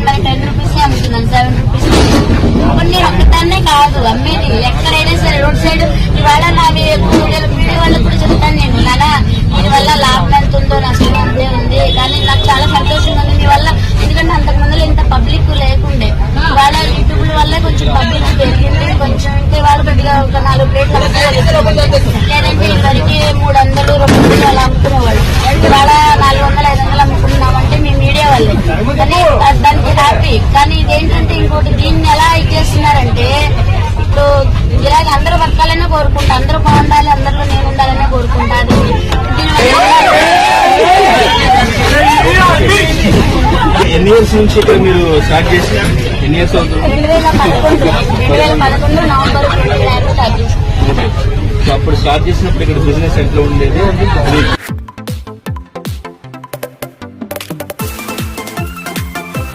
మరి 10 రూపీస్ అమ్ముతున్నాను, 7 రూపీస్. కొన్ని ఒక్కదాన్నే కాదు అమ్మేది, ఎక్కడైనా సరే రోడ్ సైడ్. ఇవాళ నావి వీడియో వాళ్ళకి కూడా చెప్తాను నేను, నానా దీని వల్ల లాభం ఎంత ఉందో నష్టం అంతే ఉంది. కానీ నాకు చాలా సంతోషంగా ఉంది మీ వల్ల, ఎందుకంటే అంతకు ముందు ఇంత పబ్లిక్ లేకుండే. ఇవాళ యూట్యూబ్ వల్ల కొంచెం పబ్లిక్ పెరిగింది. కొంచెం ఇంకా వాళ్ళు కొద్దిగా ఒక 4 ప్లేట్లు లేదంటే ఇవరికి 300, 200 అలా అమ్ముకునేవాళ్ళు. ఇవాళ 400, 500 అమ్ముకుంటున్నామంటే మీ మీడియా వల్లే. కానీ దానికి హ్యాపీ. కానీ ఇదేంటంటే ఇంకోటి, దీన్ని ఎలా ఇచ్చేస్తున్నారంటే ఇప్పుడు ఇలాగ అందరూ బతకాలనే కోరుకుంటా, అందరూ బాగుండాలి, అందరిలో నేను ఉండాలనే కోరుకుంటా. ఎన్ని ఇయర్స్ నుంచి ఇక్కడ మీరు స్టార్ట్ చేసిన? ఎన్ని ఇయర్స్ అవుతుంది? 2011 నవంబర్ 26 స్టార్ట్ చేసిన. అప్పుడు స్టార్ట్ చేసినప్పుడు ఇక్కడ బిజినెస్ ఎట్లా ఉండేది?